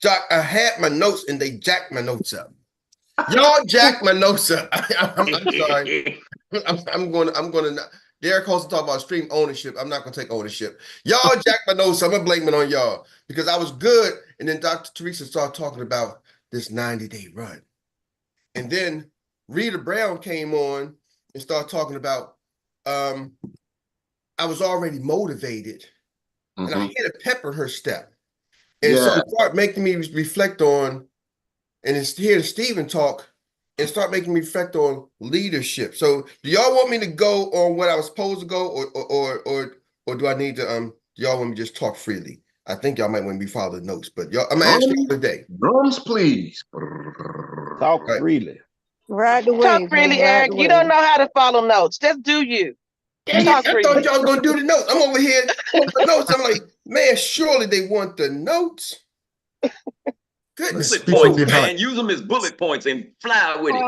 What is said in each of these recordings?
Jock, I had my notes and they jacked my notes up. Y'all jacked my notes up. I'm sorry. I'm going to. Derek Holmes talk about extreme ownership. I'm not going to take ownership. Y'all jacked my notes. I'm going to blame it on y'all because I was good. And then Dr. Teresa started talking about this 90-day run. And then Rita Brown came on and started talking about I was already motivated. And I hit a pep in her step. And so it started making me reflect on, and it's hearing Stephen talk and start making me reflect on leadership. So do y'all want me to go on what I was supposed to go or do I need to do y'all want me to just talk freely? I think y'all might want me to follow the notes, but y'all I'm gonna ask you today. Drums, please. Talk freely. Right away. Talk freely, Eric. You don't know how to follow notes. Just do you. I thought y'all was gonna do the notes. I'm over here the notes. I'm like, man, surely they want the notes. Goodness. Bullet points, man. Use them as bullet points and fly with it.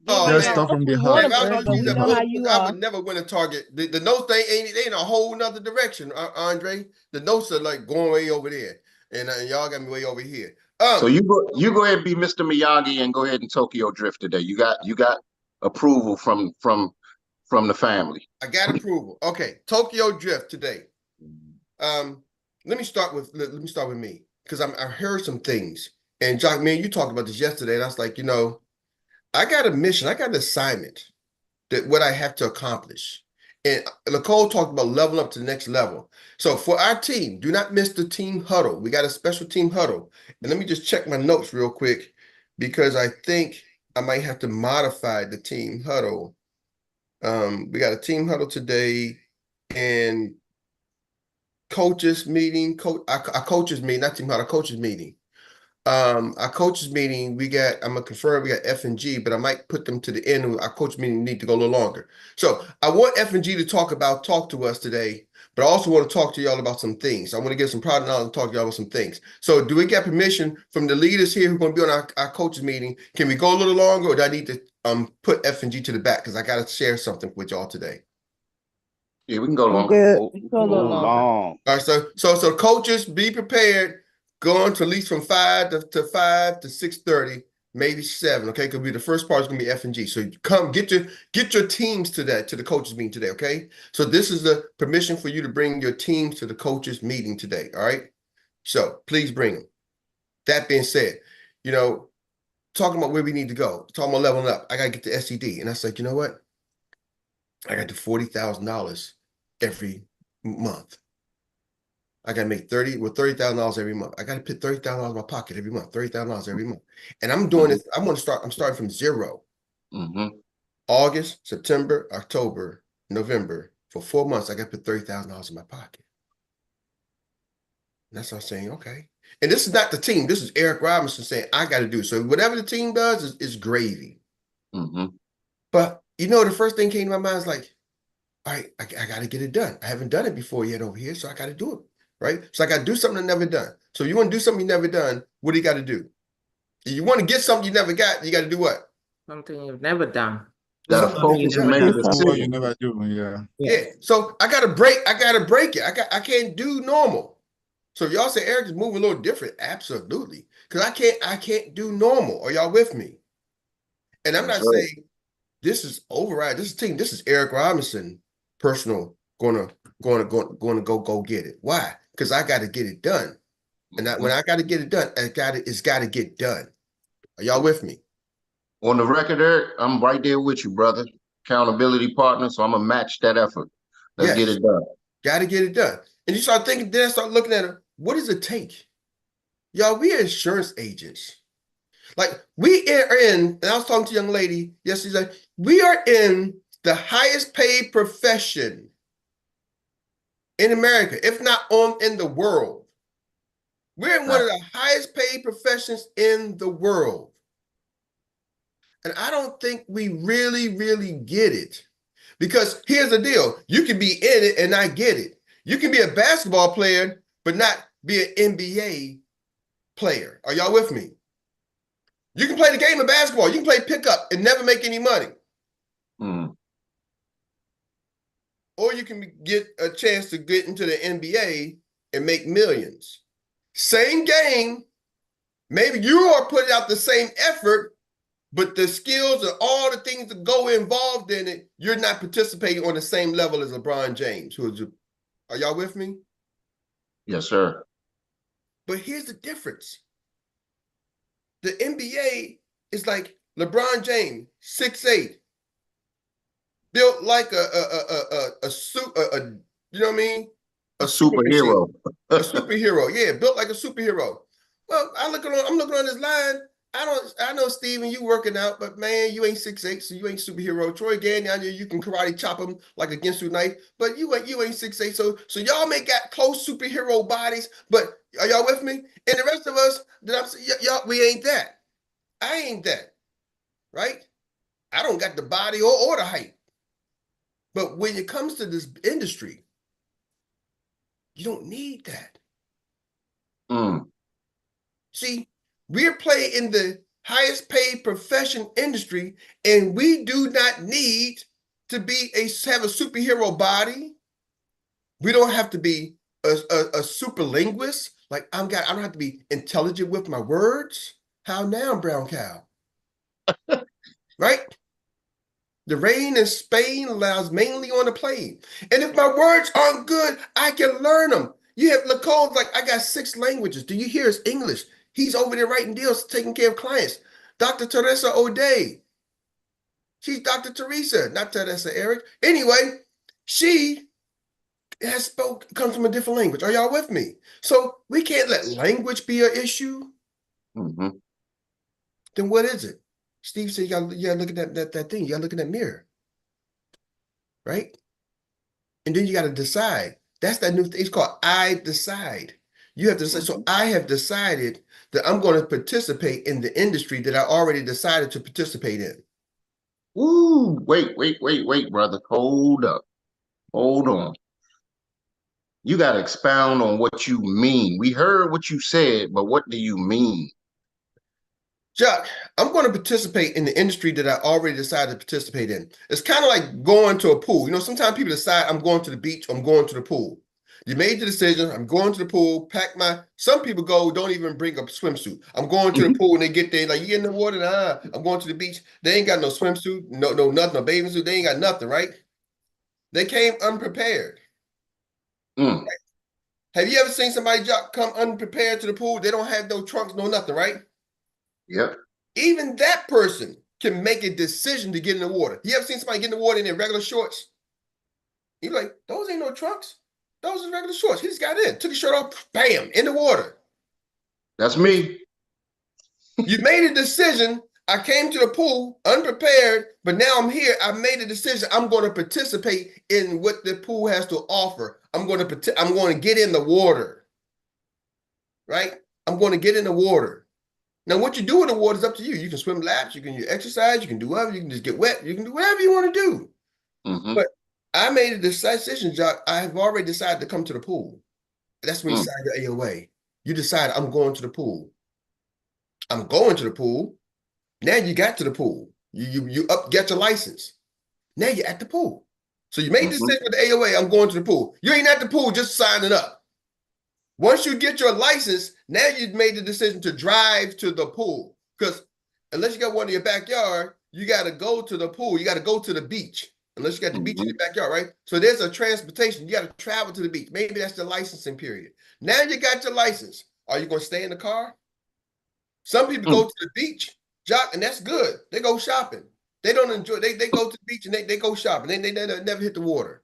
There's stuff from the heart. I would never win a target. The notes they ain't in a whole nother direction, Andre. The notes are like going way over there, and y'all got me way over here. So you go ahead and be Mr. Miyagi and go ahead and Tokyo Drift today. You got approval from the family. I got approval. Okay, Tokyo Drift today. Let me start with me because I heard some things, and Jock, man, you talked about this yesterday, and I was like, I got a mission, I got an assignment that what I have to accomplish. And Nicole talked about leveling up to the next level. So for our team, do not miss the team huddle. We got a special team huddle. And let me just check my notes real quick because I think I might have to modify the team huddle. We got a team huddle today and coaches meeting, our coaches meeting, not team huddle, coaches meeting. Our coaches meeting, I'm gonna confirm we got F and G, but I might put them to the end. Our coach meeting need to go a little longer. So I want F and G to talk to us today, but I also want to talk to y'all about some things. I want to get some product knowledge and talk to y'all about some things. So do we get permission from the leaders here who are going to be on our coaches meeting? Can we go a little longer or do I need to put F and G to the back? Because I got to share something with y'all today. Yeah, we can go long. Go long. All right, so coaches, be prepared. Going to at least from 5 to 6:30, maybe 7. Okay, because the first part is gonna be F and G. So come get your teams to the coaches meeting today. Okay, so this is the permission for you to bring your teams to the coaches meeting today. All right, so please bring them. That being said, talking about where we need to go, talking about leveling up. I gotta get the SED, and I was like, you know what? I got to $40,000 every month. I got to make $30,000 every month. I got to put $30,000 in my pocket every month, $30,000 every month. And I'm doing this. I'm starting from zero. August, September, October, November. For 4 months, I got to put $30,000 in my pocket. And that's what I'm saying, okay. And this is not the team. This is Eric Robinson saying, I got to do. So whatever the team does is gravy. But, the first thing came to my mind is like, all right, I got to get it done. I haven't done it before yet over here, so I got to do it. Right? So I got to do something I've never done. So you want to do something you never done, what do you got to do? If you want to get something you never got, you got to do what? Something you've never done. Got to focus and make a decision. You never do, yeah. So I got to break it. I can't do normal. So if y'all say Eric is moving a little different, absolutely. Because I can't do normal. Are y'all with me? And I'm not saying this is override. This is team. This is Eric Robinson personal going to go get it. Why? Because I got to get it done. And when I got to get it done, it's got to get done. Are y'all with me? On the record, Eric, I'm right there with you, brother. Accountability partner, so I'm going to match that effort. Let's get it done. Got to get it done. And you start thinking, then I start looking at it. What does it take? Y'all, we are insurance agents. Like we are in, and I was talking to a young lady yesterday, we are in the highest paid profession in America, if not in the world. We're in one of the highest paid professions in the world. And I don't think we really, really get it. Because here's the deal. You can be in it and not get it. You can be a basketball player, but not be an NBA player. Are y'all with me? You can play the game of basketball. You can play pickup and never make any money. Or you can get a chance to get into the NBA and make millions. Same game, Maybe you are putting out the same effort, but the skills and all the things that go involved in it, you're not participating on the same level as LeBron James. Are y'all with me? Yes, sir. But here's the difference. The NBA is like LeBron James, 6'8", built like a suit, you know what I mean? A super machine. superhero. A superhero, yeah, built like a superhero. Well, I'm looking on this line. I know, Steven, you working out, but man, you ain't 6'8", so you ain't superhero. Troy Gagnon, I know you can karate chop him like a Ginsu knife, but you ain't 6'8". So y'all may got close superhero bodies, but are y'all with me? And the rest of us, y'all, we ain't that. I ain't that, right? I don't got the body or the height. But when it comes to this industry, you don't need that. See, we're playing in the highest paid profession industry, and we do not need to have a superhero body. We don't have to be a super linguist. Like I don't have to be intelligent with my words. How now, brown cow? Right? The rain in Spain allows mainly on the plane. And if my words aren't good, I can learn them. You have Lacone's like, I got 6 languages. Do you hear his English? He's over there writing deals, taking care of clients. Dr. Teresa O'Day. She's Dr. Teresa, not Teresa Erik. Anyway, she comes from a different language. Are y'all with me? So we can't let language be an issue. Then what is it? Steve said, you gotta look at that thing. You gotta look in that mirror. Right? And then you got to decide. That's that new thing. It's called I decide. You have to decide. So I have decided that I'm going to participate in the industry that I already decided to participate in. Ooh, wait, brother. Hold up. Hold on. You got to expound on what you mean. We heard what you said, but what do you mean? Chuck, I'm going to participate in the industry that I already decided to participate in. It's kind of like going to a pool. You know, sometimes people decide I'm going to the beach, I'm going to the pool. You made the decision, I'm going to the pool, some people don't even bring a swimsuit. I'm going to the pool and they get there, like, you in the water? Nah, I'm going to the beach. They ain't got no swimsuit, no nothing, no bathing suit. They ain't got nothing, right? They came unprepared. Right? Have you ever seen somebody come unprepared to the pool? They don't have no trunks, no nothing, right? Yep. Even that person can make a decision to get in the water. You ever seen somebody get in the water in their regular shorts? You're like, those ain't no trunks. Those are regular shorts. He just got in, took his shirt off, bam, in the water. That's me. You made a decision. I came to the pool unprepared, but now I'm here. I made a decision. I'm going to participate in what the pool has to offer. I'm going to get in the water, right? I'm going to get in the water. Now, what you do in the water is up to you. You can swim laps, you can exercise, you can do whatever, you can just get wet, you can do whatever you want to do. But I made a decision, Jock. I have already decided to come to the pool. That's when you sign your AOA. You decide I'm going to the pool. I'm going to the pool. Now you got to the pool. You get your license. Now you're at the pool. So you made the decision with the AOA, I'm going to the pool. You ain't at the pool just signing up. Once you get your license, now you've made the decision to drive to the pool. Because unless you got one in your backyard, you got to go to the pool. You got to go to the beach. Unless you got the beach in your backyard, right? So there's a transportation. You got to travel to the beach. Maybe that's the licensing period. Now you got your license. Are you going to stay in the car? Some people go to the beach, Jock, and that's good. They go shopping. They don't enjoy. They go to the beach and they go shopping. They never hit the water.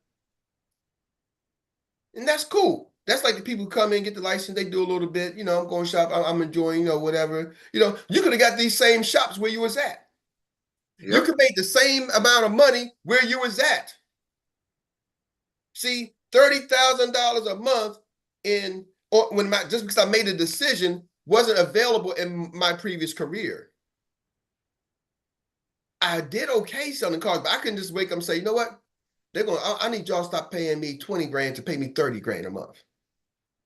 And that's cool. That's like the people who come in, get the license, they do a little bit, I'm going shop, I'm enjoying, whatever. You could have got these same shops where you was at. Yep. You could make the same amount of money where you was at. See, $30,000 a month just because I made a decision wasn't available in my previous career. I did okay selling cars, but I couldn't just wake up and say, you know what? I need y'all to stop paying me 20 grand to pay me 30 grand a month.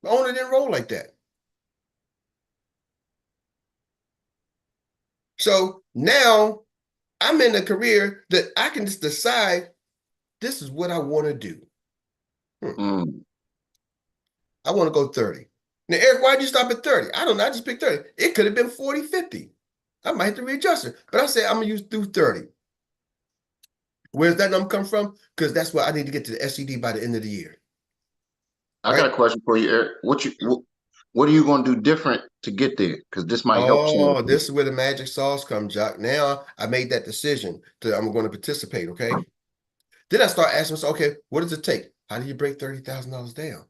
My owner didn't roll like that. So now I'm in a career that I can just decide this is what I want to do. I want to go 30. Now, Eric, why'd you stop at 30? I don't know. I just picked 30. It could have been 40, 50. I might have to readjust it. But I said I'm going to do 30. Where's that number come from? Because that's what I need to get to the SED by the end of the year. I got a question for you, Eric. What are you going to do different to get there? Because this might help some. Oh, this is where the magic sauce comes, Jock. Now I made that decision that I'm going to participate, okay? Then I start asking myself, okay, what does it take? How do you break $30,000 down?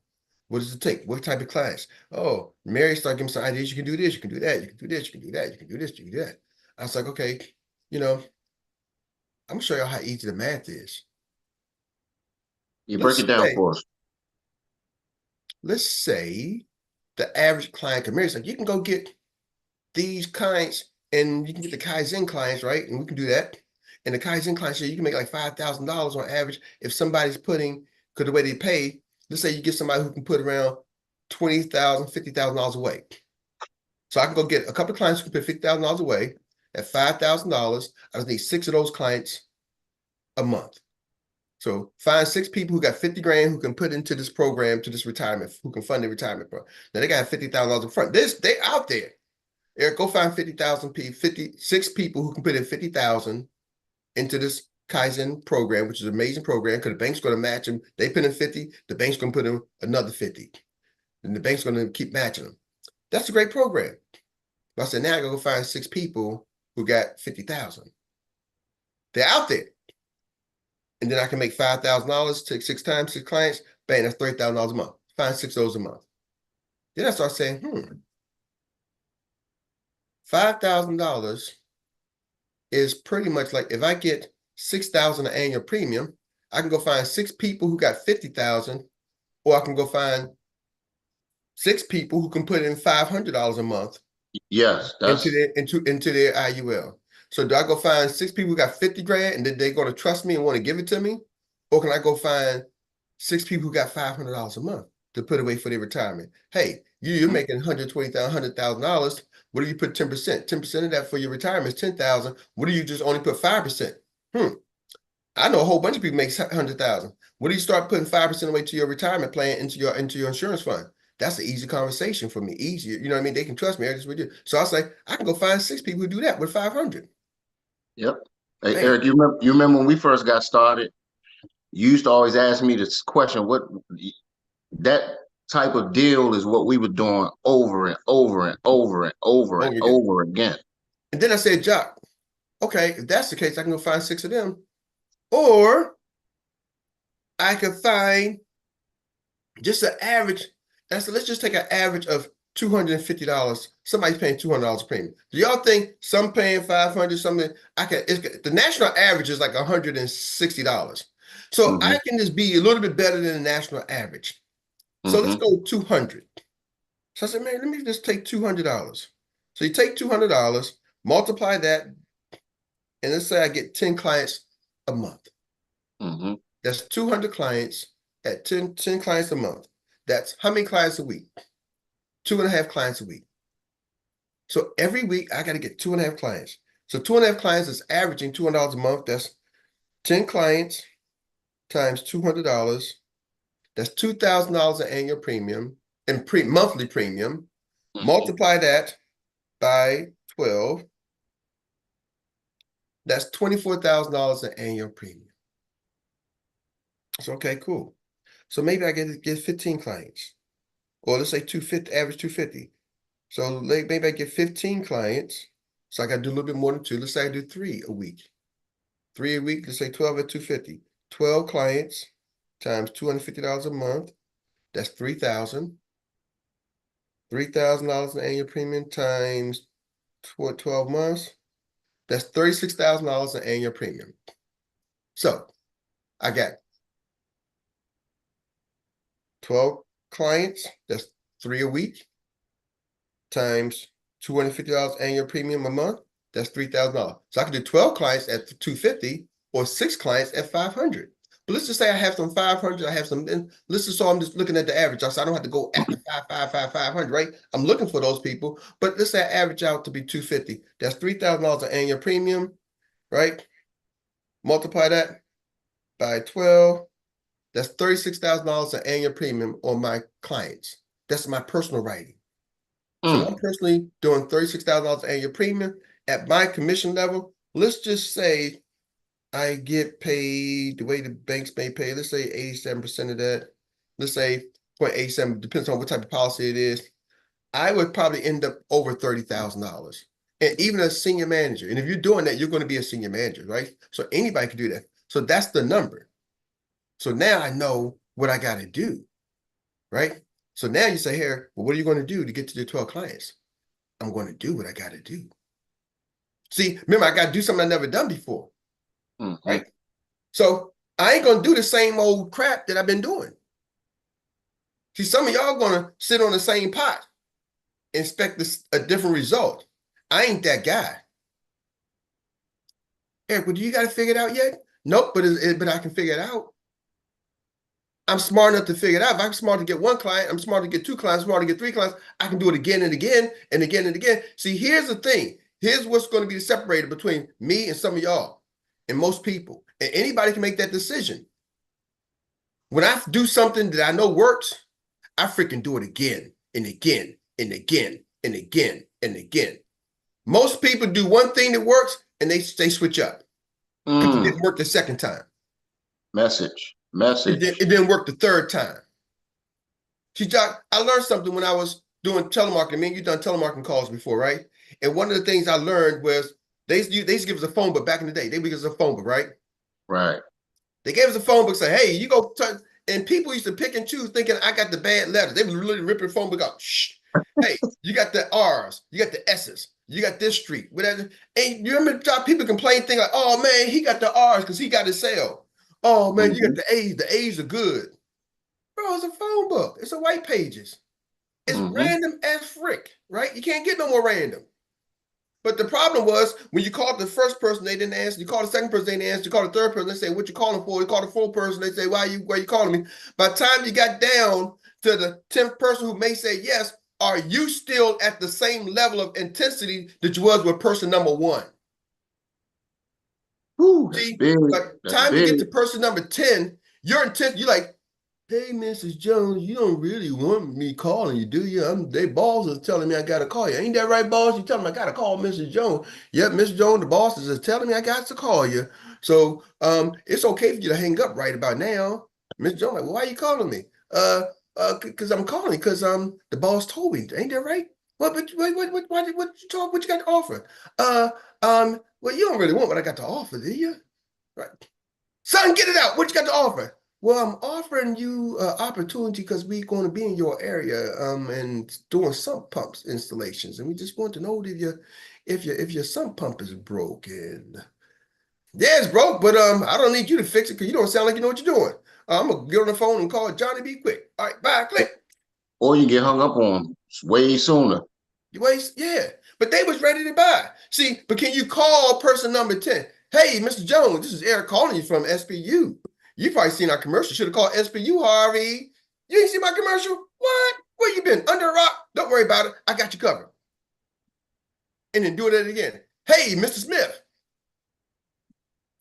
What does it take? What type of class? Oh, Mary started giving me some ideas. You can do this, you can do that, you can do this, you can do that, you can do this, you can do that. I was like, okay, I'm gonna show y'all how easy the math is. You break it down for us. Let's say the average client, because Mary's like, you can go get these clients and you can get the Kaizen clients, right? And we can do that. And the Kaizen clients, you can make like $5,000 on average if somebody's putting, because the way they pay, let's say you get somebody who can put around $20,000, $50,000 away. So I can go get a couple of clients who can put $50,000 away at $5,000. I just need 6 of those clients a month. So find 6 people who got 50 grand who can put into this program, to this retirement, who can fund the retirement program. Now they got $50,000 in front. They out there. Eric, go find 56 people who can put in 50,000 into this Kaizen program, which is an amazing program because the bank's going to match them. They put in 50, the bank's going to put in another 50. And the bank's going to keep matching them. That's a great program. But I said, now I go find 6 people who got 50,000. They're out there. And then I can make $5,000, take 6 times 6 clients, bang, that's $30,000 a month. Find 6 of those a month. Then I start saying, $5,000 is pretty much like if I get $6,000 an annual premium, I can go find 6 people who got 50,000, or I can go find 6 people who can put in $500 a month. Yes, that's into their IUL. So do I go find 6 people who got 50 grand and then they're going to trust me and want to give it to me? Or can I go find 6 people who got $500 a month to put away for their retirement? Hey, you're making $120,000, $100,000. What do you put 10%? 10% of that for your retirement is $10,000. What do you just only put 5%? I know a whole bunch of people make $100,000. What do you start putting 5% away to your retirement plan into your insurance fund? That's an easy conversation for me. Easier, you know what I mean? They can trust me. I just would do. So I was like, I can go find 6 people who do that with 500. Yep. Hey, Eric, you remember when we first got started? You used to always ask me this question: what that type of deal is what we were doing over and over and over and over and over again. And then I said, Jock, okay, if that's the case, I can go find 6 of them. Or I could find just an average. And so let's just take an average of $250. Somebody's paying $200 a premium. Do y'all think some paying $500, something? The national average is like $160. So I can just be a little bit better than the national average. So let's go 200. So I said, man, let me just take $200. So you take $200, multiply that, and let's say I get 10 clients a month. That's 200 clients at 10 clients a month. That's how many clients a week? 2.5 clients a week. So every week I got to get 2.5 clients. So 2.5 clients is averaging $200 a month. That's 10 clients times $200. That's $2,000 an annual premium and monthly premium. Multiply that by 12. That's $24,000 an annual premium. So okay, cool. So maybe I get 15 clients, or let's say 250, average 250. So maybe I get 15 clients. So I got to do a little bit more than 2. Let's say I do 3 a week. 3 a week, let's say 12 at 250. 12 clients times $250 a month. That's $3,000. $3,000 in annual premium times 12 months. That's $36,000 in annual premium. So I got 12 clients, that's 3 a week, times $250 annual premium a month, that's $3,000. So I can do 12 clients at $250 or 6 clients at $500. But let's just say I have some 500, I have some, and let's just say I'm just looking at the average. So I don't have to go at the 500, right? I'm looking for those people, but let's say I average out to be $250. That's $3,000 an annual premium, right? Multiply that by 12. That's $36,000 an annual premium on my clients. That's my personal writing. So I'm personally doing $36,000 annual premium at my commission level. Let's just say I get paid the way the banks may pay. Let's say 87% of that. Let's say 0.87, depends on what type of policy it is. I would probably end up over $30,000. And even a senior manager. And if you're doing that, you're going to be a senior manager, right? So anybody can do that. So that's the number. So now I know what I got to do, right? So now you say here, well, what are you going to do to get to the 12 clients? I'm going to do what I got to do. See, remember, I got to do something I've never done before, right? So I ain't going to do the same old crap that I've been doing. See, some of y'all going to sit on the same pot, expect a different result. I ain't that guy. Eric, well, do you got to figure it out yet? Nope, but I can figure it out. I'm smart enough to figure it out. If I'm smart to get one client, I'm smart to get two clients, smart to get three clients, I can do it again and again and again and again. See, here's the thing. Here's what's going to be separated between me and some of y'all and most people. And anybody can make that decision. When I do something that I know works, I freaking do it again and again and again and again and again. Most people do one thing that works and they switch up because it didn't work the second time. Message. It didn't work the third time. See, Jock, I learned something when I was doing telemarketing. I mean, you've done telemarketing calls before, right? And one of the things I learned was they used to give us a phone book back in the day. They would give us a phone book, right? Right. They gave us a phone book, say, hey, you go touch. And people used to pick and choose thinking I got the bad letters. They were really ripping the phone book out. Shh. Hey, you got the R's, you got the S's, you got this street, whatever. And you remember people complain, thinking like, oh man, he got the R's because he got his sale. Oh man, you got the A's. The A's are good. Bro, it's a phone book. It's a white pages. It's random as frick, right? You can't get no more random. But the problem was when you called the first person, they didn't answer. You called the second person, they didn't answer. You called the third person, they say, what you calling for? You called the fourth person, they say, why you calling me? By the time you got down to the 10th person who may say yes, are you still at the same level of intensity that you was with person number one? Ooh, See, big. by the time you get to person number 10, you're intense. You're like, hey, Mrs. Jones, you don't really want me calling you, do you? They boss is telling me I got to call you. Ain't that right, boss? You tell me I got to call Mrs. Jones. Yep, Mrs. Jones, the boss is telling me I got to call you. So it's okay for you to hang up right about now. Mrs. Jones, like, well, why are you calling me? Because I'm calling because the boss told me. Ain't that right? What you got to offer? Well, you don't really want what I got to offer, do you? Right. Son, get it out. What you got to offer? Well, I'm offering you an opportunity because we're going to be in your area and doing sump pumps installations, and we just want to know if your sump pump is broken. Yeah, it's broke, but I don't need you to fix it because you don't sound like you know what you're doing. I'm gonna get on the phone and call Johnny B. Quick. All right, bye, click. Or you get hung up on way sooner. Yeah, but they was ready to buy. See, but can you call person number 10? Hey, Mr. Jones, this is Eric calling you from SPU. You probably seen our commercial. Should have called SPU, Harvey. You ain't see my commercial? What? Where you been? Under a rock? Don't worry about it. I got you covered. And then do it again. Hey, Mr. Smith.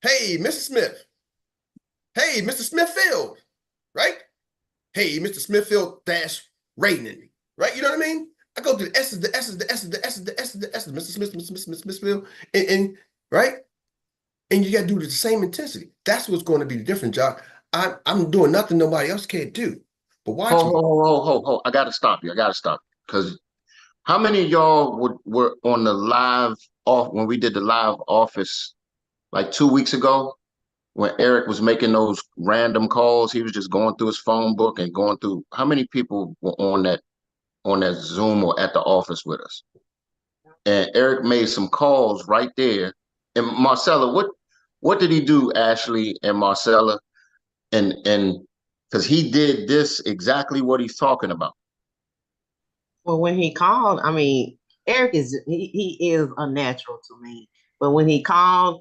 Hey, Mrs. Smith. Hey, Mr. Smithfield. Right? Hey, Mr. Smithfield dash rating. Right? You know what I mean? I go through the S's, the S's, the S's, the S's, the S's, the S's, Mr. Smith, Mr. Smith, Smithfield, and right? And you got to do it at the same intensity. That's what's going to be the difference, Jock. I'm doing nothing nobody else can't do. But watch me. Ho. I got to stop you. Because how many of y'all were on the live off when we did the live office like 2 weeks ago when Eric was making those random calls? He was just going through his phone book and going through. How many people were on that Zoom or at the office with us? And Eric made some calls right there. And Marcella, what did he do, Ashley and Marcella? And because he did this exactly what he's talking about. Well, when he called, I mean, Eric is he is a natural to me. But when he called,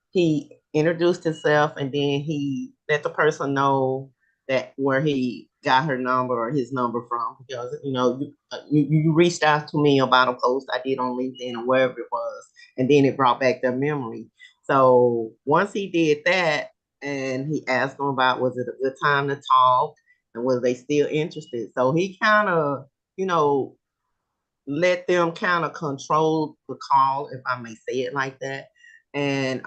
he introduced himself and then he let the person know that where he got her number or his number from, because you reached out to me about a post I did on LinkedIn or wherever it was, and then it brought back their memory. So once he did that, and he asked them about was it a good time to talk, and was they still interested? So he kind of, you know, let them kind of control the call, if I may say it like that. And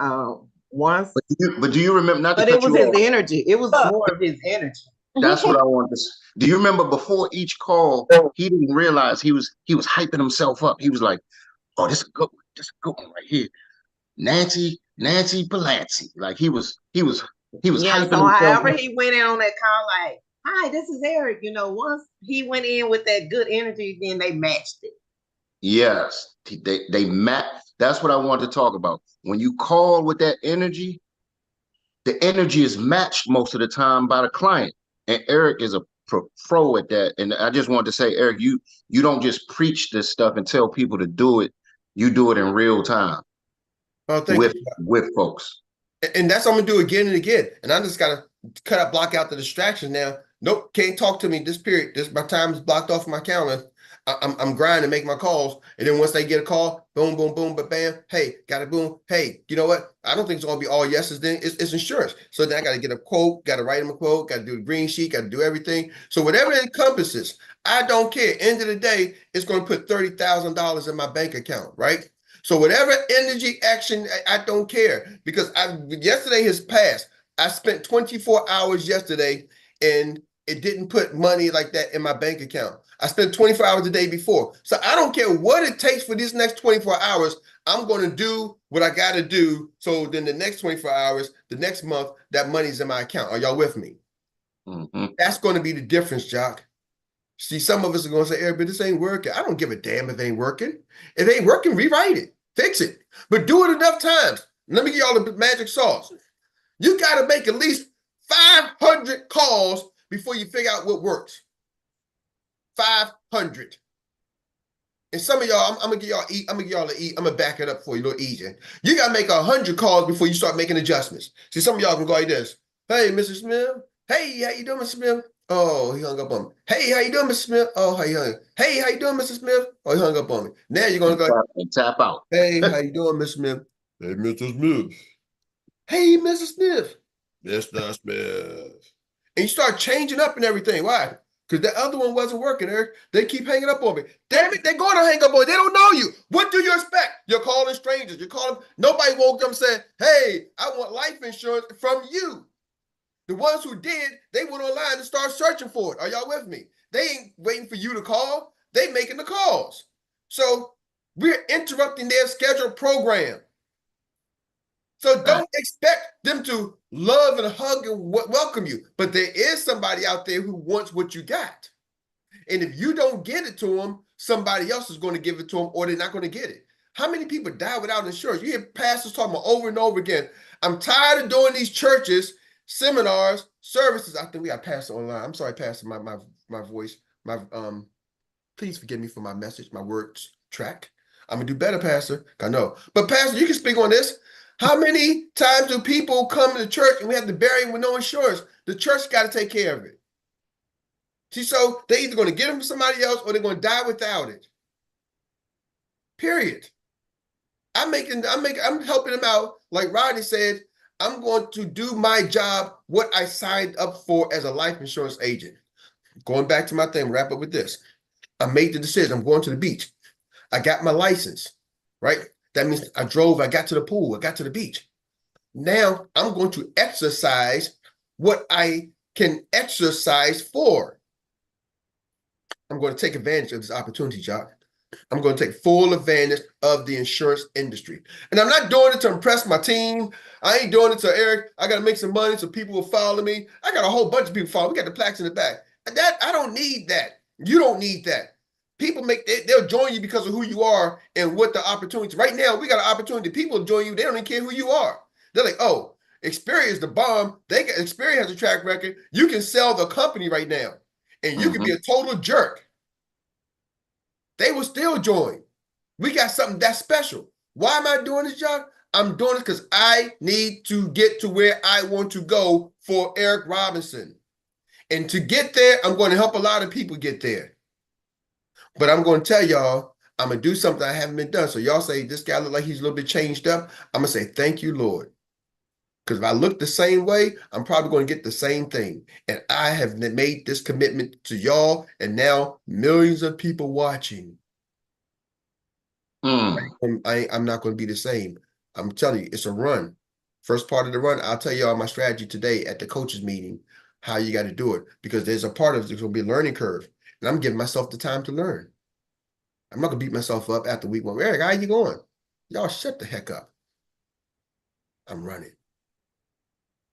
once, But do you remember, not to but it cut was you his off, energy. It was more of his energy. that's what I wanted to say. Do you remember before each call, he didn't realize he was hyping himself up. He was like, oh, this is a good one. This is a good one right here. Nancy Palanci. Like he was Yeah, hyping so himself however up. he went in on that call, like, hi, this is Erik. You know, once he went in with that good energy, then they matched it. Yes. They match. That's what I wanted to talk about. When you call with that energy, the energy is matched most of the time by the client. And Erik is a pro at that. And I just wanted to say, Erik, you don't just preach this stuff and tell people to do it. You do it in real time Oh, thank you. with folks. And that's what I'm gonna do again and again. And I just gotta block out the distractions now. Nope, can't talk to me this period. This my time is blocked off my calendar. I'm grinding to make my calls. And then once they get a call, boom, boom, boom, but bam, hey, got it, boom. Hey, you know what? I don't think it's gonna be all yeses. Then it's insurance. So then I gotta get a quote, gotta write them a quote, gotta do the green sheet, gotta do everything. So whatever it encompasses, I don't care. End of the day, it's gonna put $30,000 in my bank account, right? So whatever energy action, I don't care, because yesterday has passed. I spent 24 hours yesterday and it didn't put money like that in my bank account. I spent 24 hours the day before. So I don't care what it takes for these next 24 hours. I'm going to do what I got to do. So then the next 24 hours, the next month, that money's in my account. Are y'all with me? Mm-hmm. That's going to be the difference, Jock. See, some of us are going to say, Erik, but this ain't working. I don't give a damn if it ain't working. If it ain't working, rewrite it. Fix it. But do it enough times. Let me give y'all the magic sauce. You got to make at least 500 calls before you figure out what works. 500. And some of y'all, I'm gonna give y'all I'm gonna back it up for you a little easier. You gotta make 100 calls before you start making adjustments. See, some of y'all can go like this. Hey, Mr. Smith. Hey, how you doing, Mr. Smith? Oh, he hung up on me. Hey, how you doing, Mr. Smith? Oh, how you hung? Hey, how you doing, Mr. Smith? Oh, he hung up on me. Now you're gonna go and tap out. Hey, how you doing, Mr. Smith? Hey, Mr. Smith. Hey, Mr. Smith. Mr. Smith. And you start changing up and everything. Why? Because the other one wasn't working, Erik. They keep hanging up on me. Damn it, they're going to hang up on you. They don't know you. What do you expect? You're calling strangers. You're calling. Nobody woke up saying, hey, I want life insurance from you. The ones who did, they went online and started searching for it. Are y'all with me? They ain't waiting for you to call. They making the calls. So we're interrupting their scheduled program. So don't expect them to love and hug and welcome you. But there is somebody out there who wants what you got. And if you don't get it to them, somebody else is going to give it to them, or they're not going to get it. How many people die without insurance? You hear pastors talking about over and over again. I'm tired of doing these churches, seminars, services. I think we got pastor online. I'm sorry, pastor, my voice, please forgive me for my message, my words track. I'm gonna do better, pastor. I know. But pastor, you can speak on this. How many times do people come to church and we have to bury them with no insurance? The church got to take care of it. See, so they're either going to get them from somebody else or they're going to die without it. Period. I'm helping them out. Like Rodney said, I'm going to do my job, what I signed up for as a life insurance agent. Going back to my thing, wrap up with this. I made the decision. I'm going to the beach. I got my license, right? That means I drove, I got to the pool, I got to the beach. Now I'm going to exercise what I can exercise for. I'm going to take advantage of this opportunity, Jock. I'm going to take full advantage of the insurance industry. And I'm not doing it to impress my team. I ain't doing it to Erik. I got to make some money so people will follow me. I got a whole bunch of people follow. We got the plaques in the back. I don't need that. You don't need that. People they'll join you because of who you are and what the opportunity. Right now, we got an opportunity. People join you. They don't even care who you are. They're like, oh, Xperts the bomb. Xperts has a track record. You can sell the company right now, and you can be a total jerk. They will still join. We got something that's special. Why am I doing this, John? I'm doing it because I need to get to where I want to go for Erik Robinson. And to get there, I'm going to help a lot of people get there. But I'm going to tell y'all, I'm going to do something I haven't been done. So y'all say, this guy look like he's a little bit changed up. I'm going to say, thank you, Lord. Because if I look the same way, I'm probably going to get the same thing. And I have made this commitment to y'all, and now millions of people watching. I'm not going to be the same. I'm telling you, it's a run. First part of the run, I'll tell y'all my strategy today at the coaches meeting, how you got to do it. Because there's a part of it, there's going to be a learning curve. And I'm giving myself the time to learn. I'm not going to beat myself up after week one. Erik, how you going? Y'all shut the heck up. I'm running.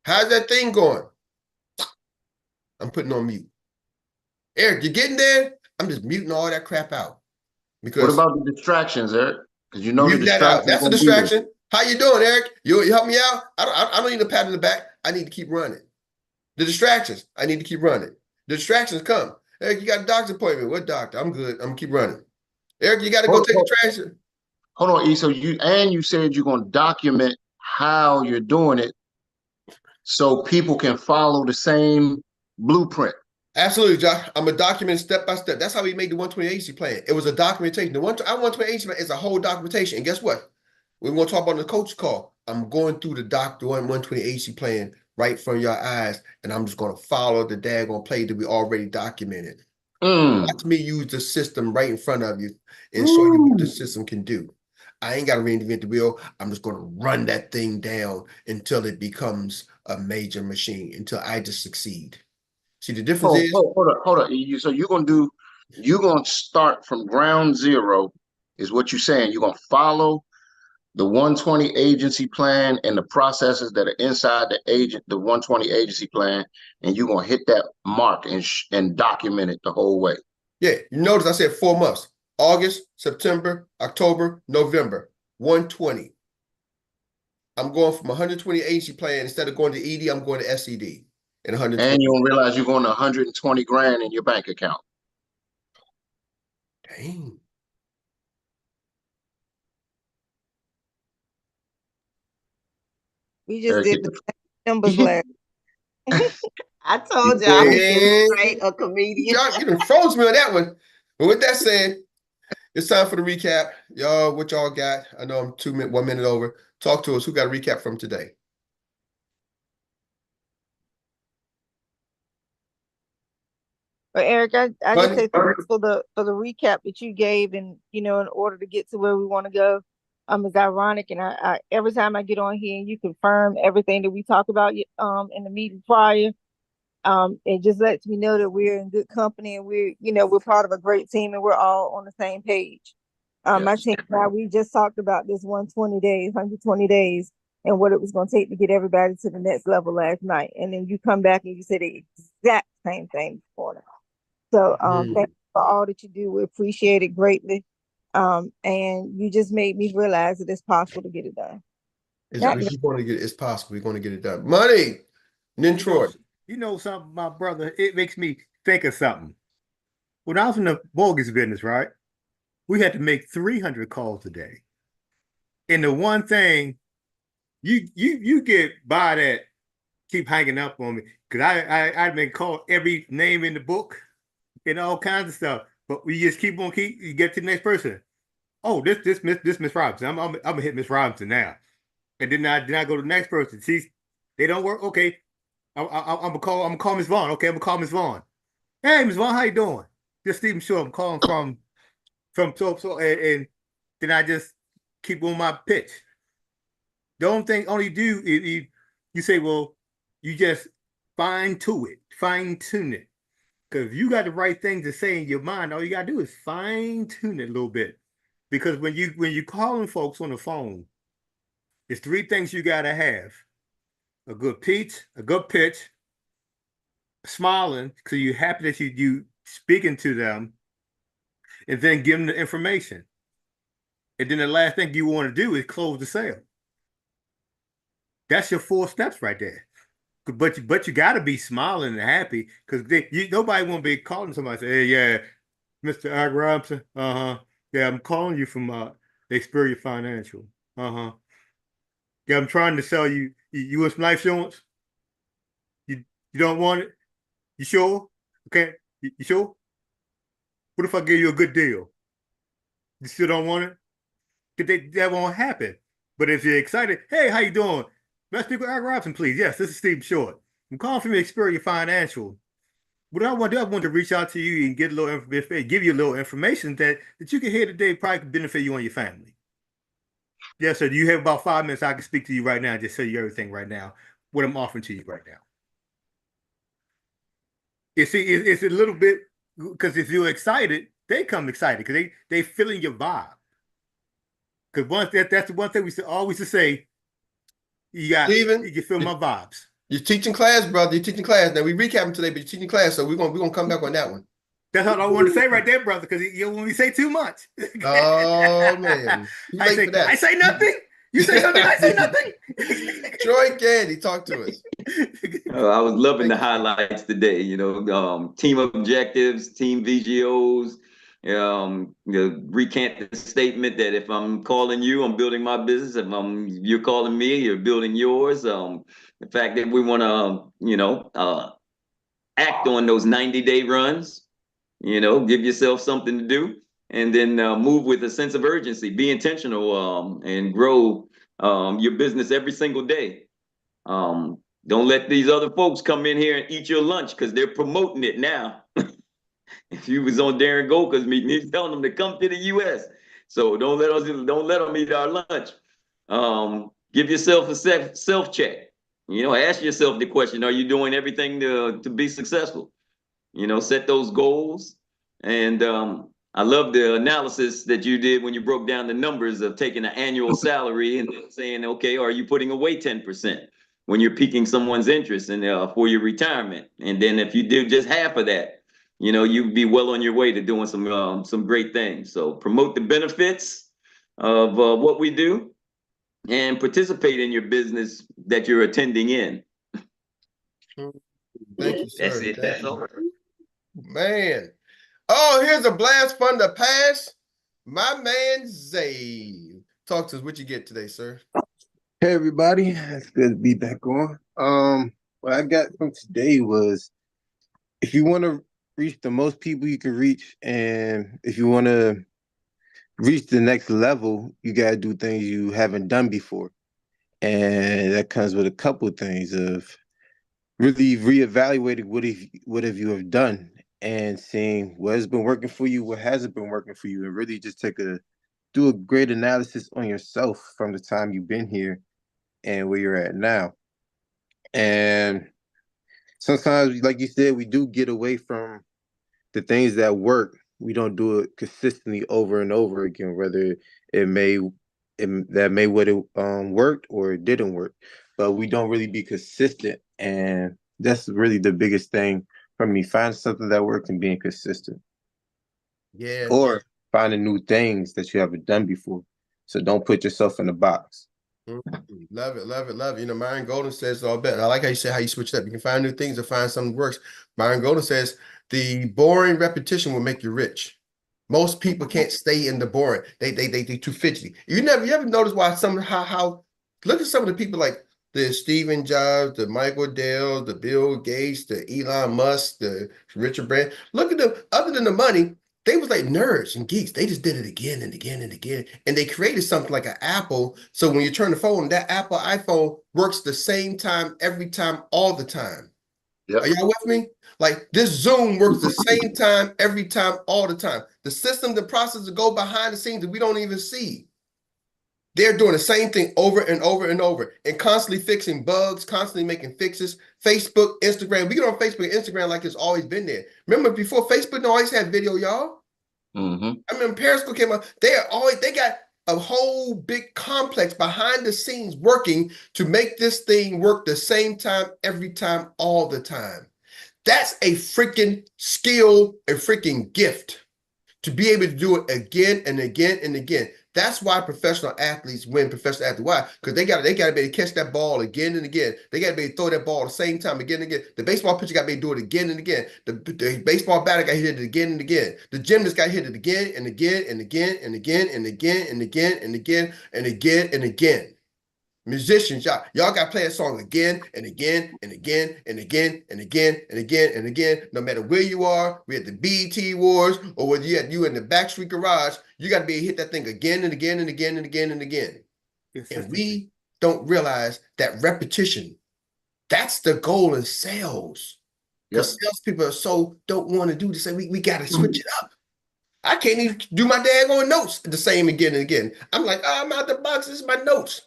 How's that thing going? I'm putting on mute. Erik, you getting there? I'm just muting all that crap out. Because what about the distractions, Erik? Because you know the mute that out. distractions. That's a distraction. How you doing, Erik? You help me out? I don't need a pat in the back. I need to keep running. The distractions, I need to keep running. The distractions come. Erik, you got a doctor's appointment. What doctor? I'm good. I'm gonna keep running. Erik, you got to go take a trash. Hold on, E. So you said you're gonna document how you're doing it so people can follow the same blueprint. Absolutely, Josh. I'm a document step by step. That's how we made the 120 agency plan. It was a documentation. The 120 agency plan is a whole documentation. And guess what? We're going to talk about the coach call. I'm going through the 120 agency plan right from your eyes, and I'm just going to follow the daggone play that we already documented. Watch me use the system right in front of you and show you what the system can do. I ain't got to reinvent the wheel. I'm just going to run that thing down until it becomes a major machine, until I just succeed. See, the difference is. Hold on. So you're gonna start from ground zero, is what you're saying. You're gonna follow the 120 agency plan and the processes that are inside the 120 agency plan, and you're gonna hit that mark and document it the whole way. Yeah, you notice I said 4 months. August, September, October, November, 120. I'm going from 120 agency plan. Instead of going to ED, I'm going to SED. And 120. And you don't realize you're going to 120 grand in your bank account. Dang. We just did the numbers last. I told y'all he was a comedian. Y'all, you done froze me on that one. But with that said, it's time for the recap. Y'all, what y'all got? I know I'm 1 minute over. Talk to us. Who got a recap from today? But Erik, I just say for the recap that you gave, and in order to get to where we want to go, it's ironic, and I every time I get on here and you confirm everything that we talk about in the meeting prior, it just lets me know that we're in good company, and we're part of a great team, and we're all on the same page. I think now we just talked about this 120 days, and what it was going to take to get everybody to the next level last night, and then you come back and you say the exact same thing before now. So thank you for all that you do. We appreciate it greatly. And you just made me realize that it's possible to get it done. It's possible. We're going to get it done. Money, Nintroid. You know something, my brother, it makes me think of something. When I was in the mortgage business, right, we had to make 300 calls a day. And the one thing, you get by that, keep hanging up on me, because I've been called every name in the book and all kinds of stuff. But we just you get to the next person. Oh, this Miss Robinson. I'm gonna hit Miss Robinson now. And then I go to the next person. See, they don't work. Okay. I'm gonna call Miss Vaughn. Okay, I'm gonna call Miss Vaughn. Hey, Miss Vaughn, how you doing? Just Stephen Shore. I'm calling from and then I just keep on my pitch. The only thing do is you say, well, you just fine tune it. Because if you got the right things to say in your mind, all you gotta do is fine tune it a little bit. Because when you calling folks on the phone, it's 3 things you gotta have: a good pitch, smiling because you're happy that you speaking to them, and then give them the information. And then the last thing you want to do is close the sale. That's your 4 steps right there. But you got to be smiling and happy, because nobody want to be calling somebody and say, hey, yeah, Mr. Erik Robinson, yeah, I'm calling you from Xperts Financial, yeah, I'm trying to sell you want some life insurance? You don't want it? You sure? Okay, you sure? What if I give you a good deal? You still don't want it? Because that won't happen. But if you're excited, hey, how you doing? Let's speak with Eric Robinson, please. Yes, this is Steve Short. I'm calling from Xperts Financial. What I want to do, I want to reach out to you and get a little information, give you a little information that you can hear today probably could benefit you and your family. Yes, sir. Do you have about 5 minutes? I can speak to you right now and just tell you everything right now, what I'm offering to you right now. You see, it's a little bit, because if you're excited, they come excited because they feeling your vibe. Because that's the one thing we always say, you can feel my vibes. You're teaching class, brother. You're teaching class. Now we recapping today, but you're teaching class, so we're gonna come back on that one. That's all I want to say right there, brother, because you don't want me to say too much. Oh man, I say nothing. You say something, I say nothing. Troy Candy, talk to us. I was loving the highlights today. Team objectives, team VGOs. Recant the statement that if I'm calling you, I'm building my business. If you're calling me, you're building yours. The fact that we want to, act on those 90-day runs. Give yourself something to do, and then move with a sense of urgency. Be intentional, and grow your business every single day. Don't let these other folks come in here and eat your lunch because they're promoting it now. If you was on Darren Golka's meeting, he's telling them to come to the U.S. So don't let them eat our lunch. Give yourself a self check. Ask yourself the question: are you doing everything to be successful? Set those goals. And I love the analysis that you did when you broke down the numbers of taking an annual salary and saying, okay, are you putting away 10% when you're piquing someone's interest for your retirement? And then if you do just half of that, you'd be well on your way to doing some great things. So promote the benefits of what we do and participate in your business that you're attending in. Thank you, sir. That's it. That's all. Man. Oh, here's a blast from the past. My man Zay. Talk to us. What you get today, sir? Hey everybody, it's good to be back on. What I got from today was, if you want to reach the most people you can reach, and if you want to reach the next level, you got to do things you haven't done before. And that comes with a couple of things of really reevaluating what have you have done and seeing what has been working for you, what hasn't been working for you, and really just do a great analysis on yourself from the time you've been here and where you're at now. And sometimes, like you said, we do get away from the things that work. We don't do it consistently over and over again, whether that may what it worked or it didn't work, but we don't really be consistent. And that's really the biggest thing for me, finding something that works and being consistent. Yeah. Or finding new things that you haven't done before. So don't put yourself in a box. Love it, love it, love it. Myron Golden says all better. I like how you say how you switch it up. You can find new things or find something that works. Myron Golden says the boring repetition will make you rich. Most people can't stay in the boring. They too fidgety. You ever notice why how look at some of the people like the Stephen Jobs, the Michael Dell, the Bill Gates, the Elon Musk, the Richard Branson. Look at them. Other than the money, they was like nerds and geeks. They just did it again and again and again. And they created something like an Apple. So when you turn the phone, that Apple iPhone works the same time, every time, all the time. Yep. Are y'all with me? Like this Zoom works the same time, every time, all the time. The system, the process that go behind the scenes that we don't even see. They're doing the same thing over and over and over and constantly fixing bugs, constantly making fixes. Facebook, Instagram. We get on Facebook and Instagram like it's always been there. Remember before Facebook didn't always have video, y'all? Mm-hmm. I remember Periscope came out. They got a whole big complex behind the scenes working to make this thing work the same time, every time, all the time. That's a freaking skill, a freaking gift to be able to do it again and again and again. That's why professional athletes win professional athletes. Why? Because they got to be able to catch that ball again and again. They got to be able to throw that ball at the same time again and again. The baseball pitcher got to be able to do it again and again. The baseball batter got to hit it again and again. The gymnast got to hit it again and again and again and again and again and again and again and again and again. Musicians, y'all got to play a song again and again and again and again and again and again and again. No matter where you are, we at the BET Awards or whether you in the Backstreet Garage, you got to be able to hit that thing again and again and again and again and again. And we don't realize that repetition, that's the goal in sales. Because salespeople don't want to do this. Say we got to switch it up. I can't even do my daggone notes the same again and again. I'm like, I'm out the box. This is my notes.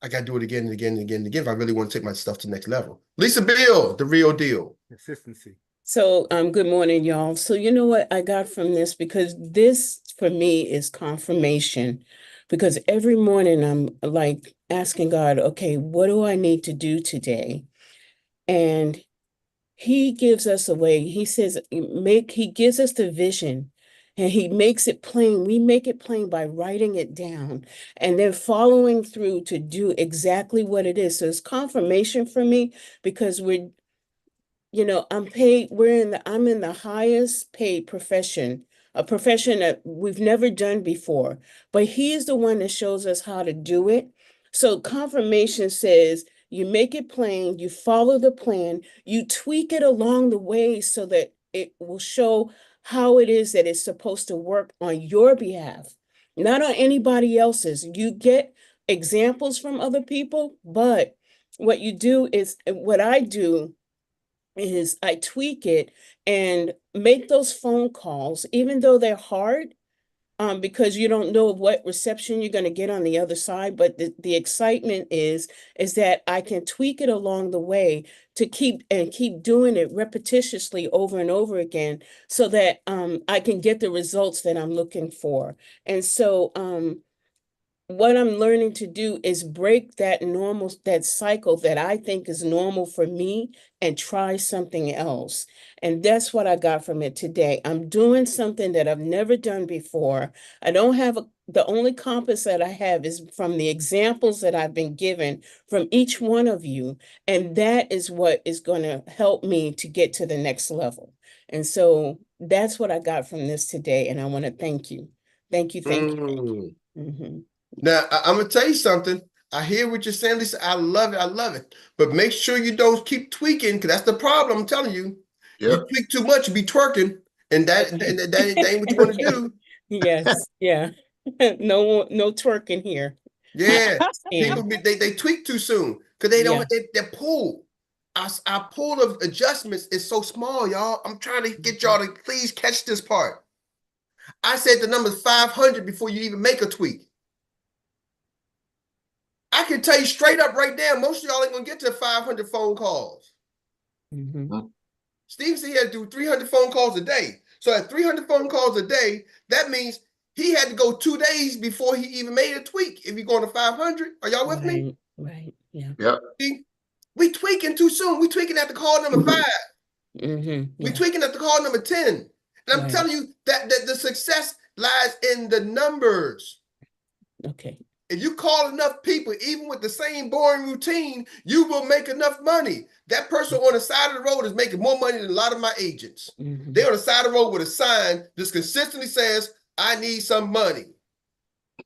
I got to do it again and again and again and again if I really want to take my stuff to the next level. Lisa Bill, the real deal. Consistency. So, good morning, y'all. So, you know what I got from this? Because this, for me, is confirmation. Because every morning I'm like asking God, okay, what do I need to do today? And he gives us a way. He says, he gives us the vision and he makes it plain. We make it plain by writing it down and then following through to do exactly what it is. So it's confirmation for me because I'm in the highest paid profession, a profession that we've never done before, but he's the one that shows us how to do it. So confirmation says you make it plain, you follow the plan, you tweak it along the way so that it will show how it is that it's supposed to work on your behalf, not on anybody else's. You get examples from other people, but what I do is I tweak it and make those phone calls, even though they're hard, because you don't know what reception you're going to get on the other side. But the excitement is that I can tweak it along the way to keep doing it repetitiously over and over again so that I can get the results that I'm looking for. And so what I'm learning to do is break that cycle that I think is normal for me and try something else. And that's what I got from it today. I'm doing something that I've never done before. I don't have the only compass that I have is from the examples that I've been given from each one of you. And that is what is going to help me to get to the next level. And so that's what I got from this today. And I want to thank you. Thank you. Thank you. Mm-hmm. Now, I'm going to tell you something. I hear what you're saying, Lisa. I love it. I love it. But make sure you don't keep tweaking because that's the problem. I'm telling you. Yep. You tweak too much, you be twerking. And that ain't what you want to do. Yes. Yeah. No twerking here. Yeah. People, they tweak too soon because they don't, their pool. Our pool of adjustments is so small, y'all. I'm trying to get y'all to please catch this part. I said the number 500 before you even make a tweak. I can tell you straight up right now, most of y'all ain't gonna get to 500 phone calls. Mm-hmm. Steve said he had to do 300 phone calls a day. So at 300 phone calls a day, that means he had to go 2 days before he even made a tweak. If you're going to 500, are y'all with me? Right. Yeah. Yep. See, we tweaking too soon. We tweaking at the call number 5. Mm-hmm. Yeah. We tweaking at the call number 10. And I'm telling you that the success lies in the numbers. Okay. If you call enough people, even with the same boring routine, you will make enough money. That person on the side of the road is making more money than a lot of my agents. Mm-hmm. They're on the side of the road with a sign that consistently says, I need some money.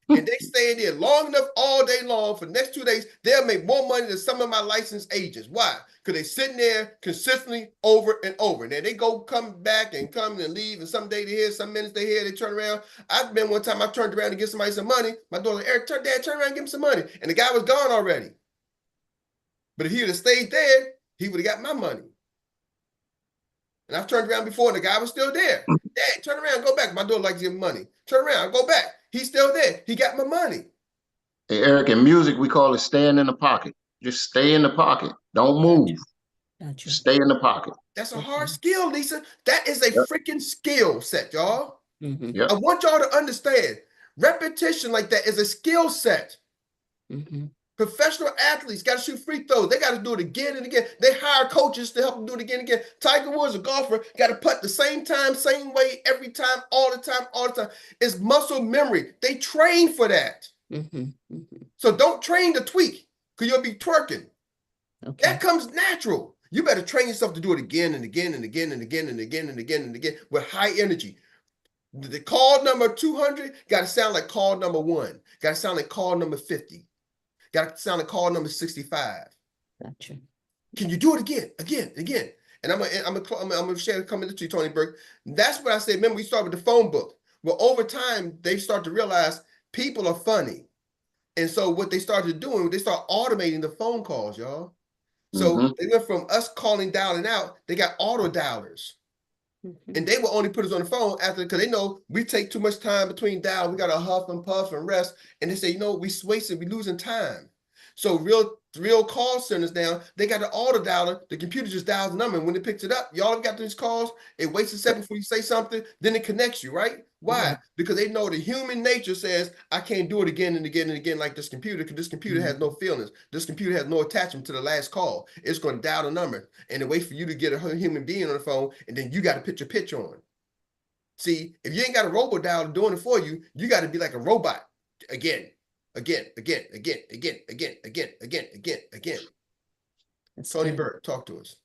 And they stay in there long enough all day long for the next 2 days, they'll make more money than some of my licensed agents. Why? Because they're sitting there consistently over and over. And then they come back and come and leave. And some day they here, some minutes they here, they turn around. I've been one time I turned around to give somebody some money. My daughter, Erik, turn around and give him some money. And the guy was gone already. But if he would have stayed there, he would have got my money. And I've turned around before and the guy was still there. Dad, turn around, go back. My daughter likes to give him money. Turn around, go back. He's still there. He got my money. Hey, Erik, in music, we call it staying in the pocket. Just stay in the pocket. Don't move. Gotcha. Stay in the pocket. That's a hard skill, Lisa. That is a freaking skill set, y'all. Mm-hmm. I want y'all to understand. Repetition like that is a skill set. Mm-hmm. Professional athletes got to shoot free throws. They got to do it again and again. They hire coaches to help them do it again and again. Tiger Woods, a golfer, got to putt the same time, same way, every time, all the time, all the time. It's muscle memory. They train for that. Mm-hmm. Mm-hmm. So don't train to tweak because you'll be twerking. Okay. That comes natural. You better train yourself to do it again and again and again and again and again and again and again with high energy. The call number 200 got to sound like call number 1. Got to sound like call number 50. Got to sound like call number 65. Gotcha. Can you do it again? And I'm gonna share a comment to you, Tony Burke. That's what I said. Remember, we started with the phone book. Well, over time, they start to realize people are funny. And so what they started doing, they start automating the phone calls, y'all. So they went from us calling, dialing out, they got auto dialers. And they will only put us on the phone after, because they know we take too much time between dial. We got to huff and puff and rest. And they say, you know, we wasted, we losing time. So real call centers now, they got the auto dialer. The computer just dials the number. And when it picks it up, y'all have got these calls. It waits a second before you say something. Then it connects you, right? Why? Because they know the human nature says, I can't do it again and again and again like this computer, because this computer has no feelings. This computer has no attachment to the last call. It's going to dial the number and it waits for you to get a human being on the phone, and then you got to put your pitch on. See, if you ain't got a robot dialer doing it for you, you got to be like a robot again. Tony Bird, talk to us.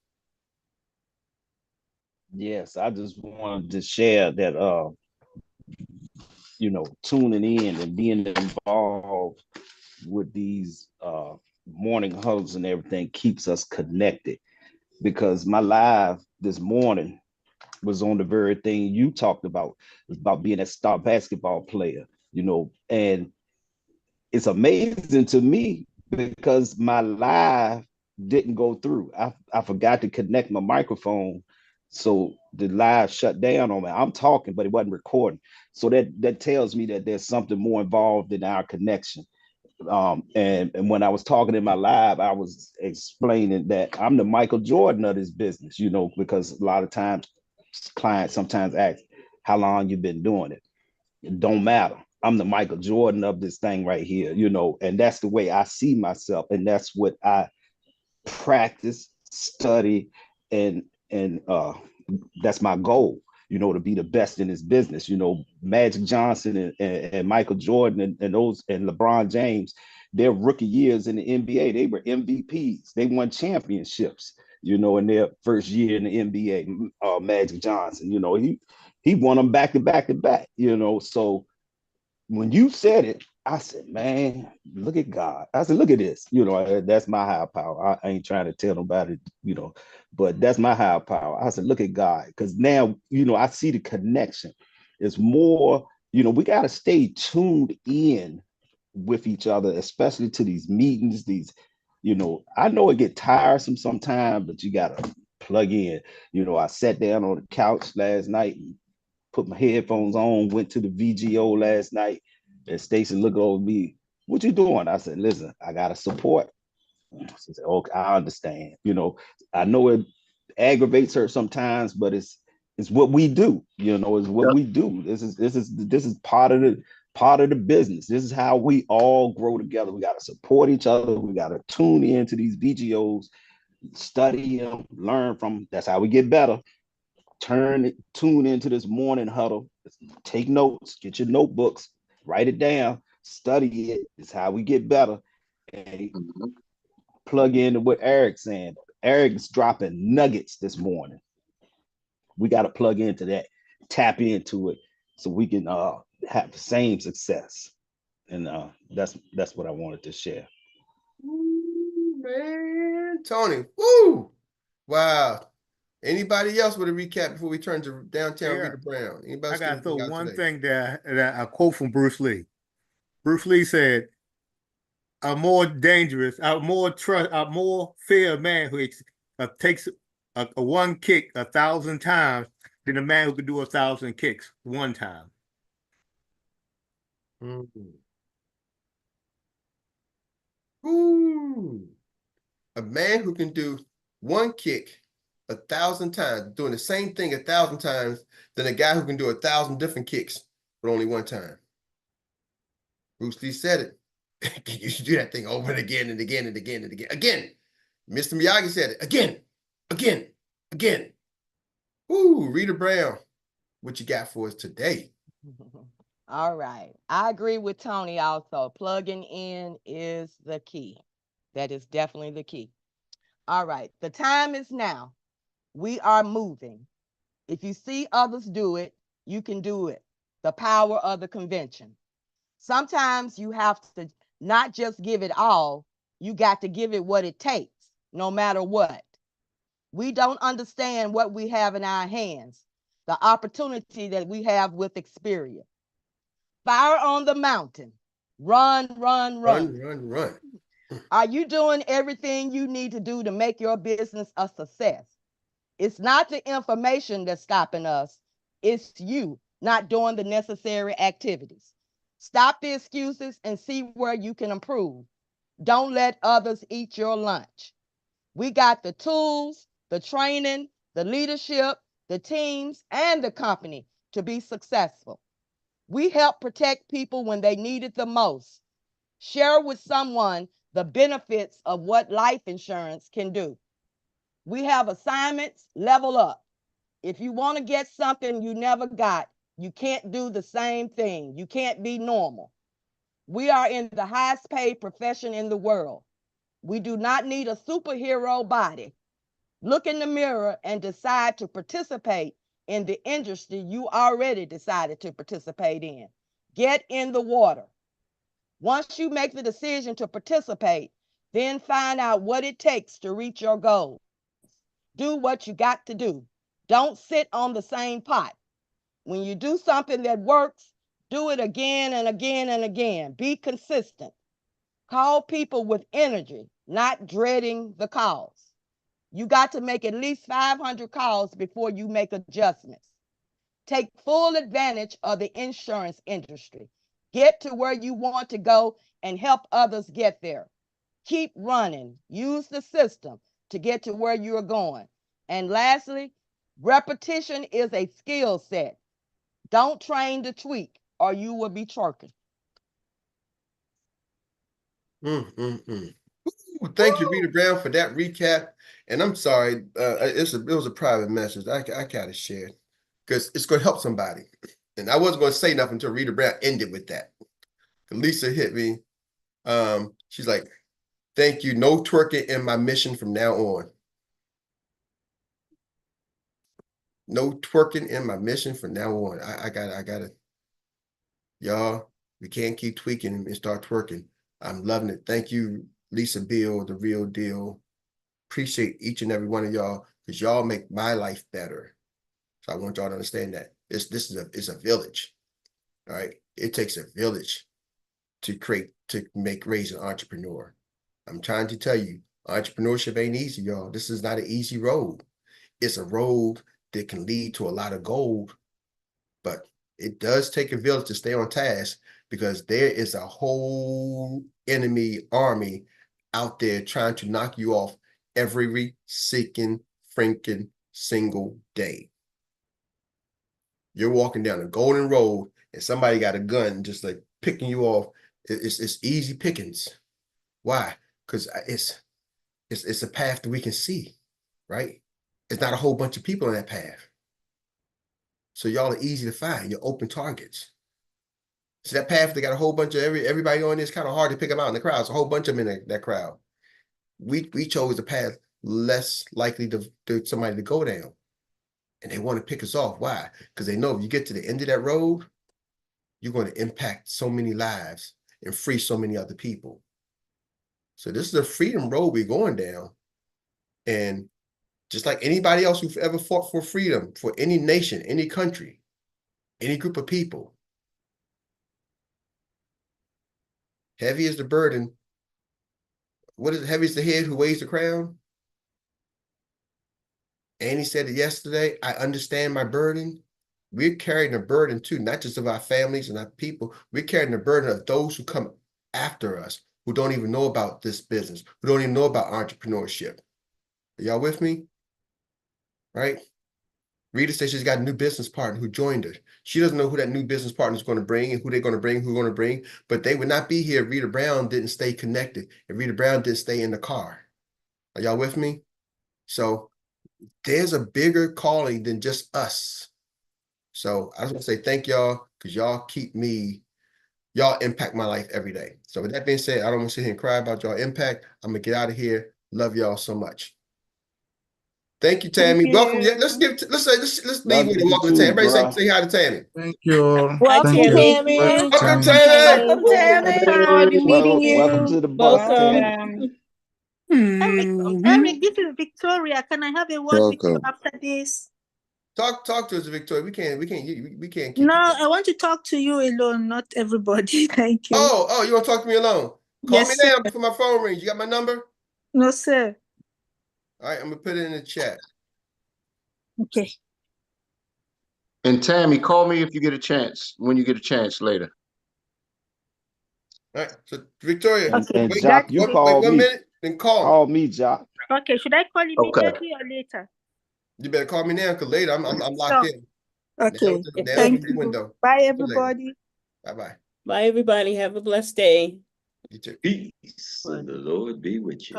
Yes, I just wanted to share that you know, tuning in and being involved with these morning huddles and everything keeps us connected, because my live this morning was on the very thing you talked about. It's about being a star basketball player, you know, and it's amazing to me because my live didn't go through. I forgot to connect my microphone, so the live shut down on me. I'm talking, but it wasn't recording. So that tells me that there's something more involved in our connection. And when I was talking in my live, I was explaining that I'm the Michael Jordan of this business, you know, because a lot of times clients sometimes ask how long you've been doing it. It don't matter. I'm the Michael Jordan of this thing right here, you know, and that's the way I see myself. And that's what I practice, study, and that's my goal, you know, to be the best in this business. You know, Magic Johnson and Michael Jordan and those and LeBron James, their rookie years in the NBA, they were MVPs. They won championships, you know, in their first year in the NBA. Magic Johnson, you know, he won them back to back to back, you know. So when you said it, I said, man, look at God. I said, look at this. You know, that's my higher power. I ain't trying to tell nobody, you know, but that's my higher power. I said, look at God. Because now, you know, I see the connection. It's more, you know, we got to stay tuned in with each other, especially to these meetings, these, you know, I know it get tiresome sometimes, but you got to plug in. You know, I sat down on the couch last night and put my headphones on, went to the VGO last night, and Stacy looked over me, what you doing? I said, listen, I got to support. She said, okay, I understand. You know, I know it aggravates her sometimes, but it's what we do. You know, it's what we do. This is part of the business. This is how we all grow together. We got to support each other. We got to tune into these VGOs, study them, learn from them. That's how we get better. Tune into this morning huddle, take notes, get your notebooks, write it down, study it. It's how we get better. And plug into what Eric's saying. Eric's dropping nuggets this morning. We got to plug into that, tap into it, so we can have the same success. And that's what I wanted to share. Ooh, man, Tony, woo, wow. Anybody else with a recap before we turn to downtown Rita Brown? Anybody? I got to throw one thing that a quote from Bruce Lee. Bruce Lee said, "A more dangerous, a more fear man who takes a one kick 1,000 times than a man who could do 1,000 kicks one time." Ooh, a man who can do one kick 1,000 times, doing the same thing 1,000 times, than a guy who can do 1,000 different kicks but only one time. Bruce Lee said it. You should do that thing over and again and again and again and again. Again, Mr. Miyagi said it. Again. Ooh, Rita Brown, what you got for us today? All right. I agree with Tony also. Plugging in is the key. That is definitely the key. All right. The time is now. We are moving. If you see others do it, you can do it. The power of the convention. Sometimes you have to not just give it all, you got to give it what it takes, no matter what. We don't understand what we have in our hands, the opportunity that we have with Xperts. Fire on the mountain. Run, run, run. Run, run. Are you doing everything you need to do to make your business a success? It's not the information that's stopping us. It's you not doing the necessary activities. Stop the excuses and see where you can improve. Don't let others eat your lunch. We got the tools, the training, the leadership, the teams, and the company to be successful. We help protect people when they need it the most. Share with someone the benefits of what life insurance can do. We have assignments, level up. If you want to get something you never got, you can't do the same thing. You can't be normal. We are in the highest paid profession in the world. We do not need a superhero body. Look in the mirror and decide to participate in the industry you already decided to participate in. Get in the water. Once you make the decision to participate, then find out what it takes to reach your goals. Do what you got to do. Don't sit on the same pot. When you do something that works, do it again and again and again. Be consistent. Call people with energy, not dreading the calls. You got to make at least 500 calls before you make adjustments. Take full advantage of the insurance industry. Get to where you want to go and help others get there. Keep running. Use the system to get to where you are going. And lastly, repetition is a skill set. Don't train to tweak or you will be twerking. Thank you, Rita Brown, for that recap. And I'm sorry, it was a private message. I gotta share because it's gonna help somebody. And I wasn't gonna say nothing until Rita Brown ended with that. Lisa hit me. She's like, "Thank you. No twerking in my mission from now on. No twerking in my mission from now on." I gotta. Y'all, we can't keep tweaking and start twerking. I'm loving it. Thank you, Lisa Bill, the real deal. Appreciate each and every one of y'all because y'all make my life better. So I want y'all to understand that it's a village. All right. It takes a village to raise an entrepreneur. I'm trying to tell you, entrepreneurship ain't easy, y'all. This is not an easy road. It's a road that can lead to a lot of gold, but it does take a village to stay on task because there is a whole enemy army out there trying to knock you off every freaking single day. You're walking down a golden road and somebody got a gun just like picking you off. It's easy pickings. Why? Because it's a path that we can see, right? It's not a whole bunch of people on that path. So y'all are easy to find. You're open targets. So that path, they got a whole bunch of everybody on this, kind of hard to pick them out in the crowd. It's a whole bunch of them in that crowd. We chose the path less likely to somebody to go down. And they want to pick us off. Why? Because they know if you get to the end of that road, you're going to impact so many lives and free so many other people. So this is a freedom road we're going down. And just like anybody else who've ever fought for freedom, for any nation, any country, any group of people, heavy is the burden. What is heavy is the head who weighs the crown? Annie said it yesterday. I understand my burden. We're carrying a burden too, not just of our families and our people. We're carrying the burden of those who come after us, who don't even know about this business, who don't even know about entrepreneurship. Are y'all with me? Right? Rita says she's got a new business partner who joined her. She doesn't know who that new business partner is going to bring and who they're going to bring, who's going to bring, but they would not be here if Rita Brown didn't stay connected, if Rita Brown didn't stay in the car. Are y'all with me? So there's a bigger calling than just us. So I just want to say thank y'all because y'all impact my life every day. So with that being said, I don't want to sit here and cry about y'all impact. I'm going to get out of here. Love y'all so much. Thank you, Tammy. Welcome. Yeah, let's leave with a welcome to Tammy. Everybody say hi to Tammy. Thank you. Welcome, Thank you. Tammy. Welcome, Tammy. Welcome, Tammy. Welcome, welcome to the bus, Tammy. Eric, this is Victoria. Can I have a word with you after this? Talk to us, Victoria. We can't keep No, you. I want to talk to you alone, not everybody. Thank you. Oh, you want to talk to me alone? Call Yes, me sir. now before my phone rings. You got my number? No, sir. All right, I'm gonna put it in the chat. Okay. And Tammy, call me if you get a chance, when you get a chance later. All right, so Victoria, Okay. And wait, Jock, you wait call 1 me. minute, then call. Call me, Jock. Okay, should I call Okay. immediately or later? You better call me now, because later I'm locked in. Okay. Now Thank the you. window. Bye, everybody. Bye-bye. Bye, everybody. Have a blessed day. You too. Peace. And the Lord be with you.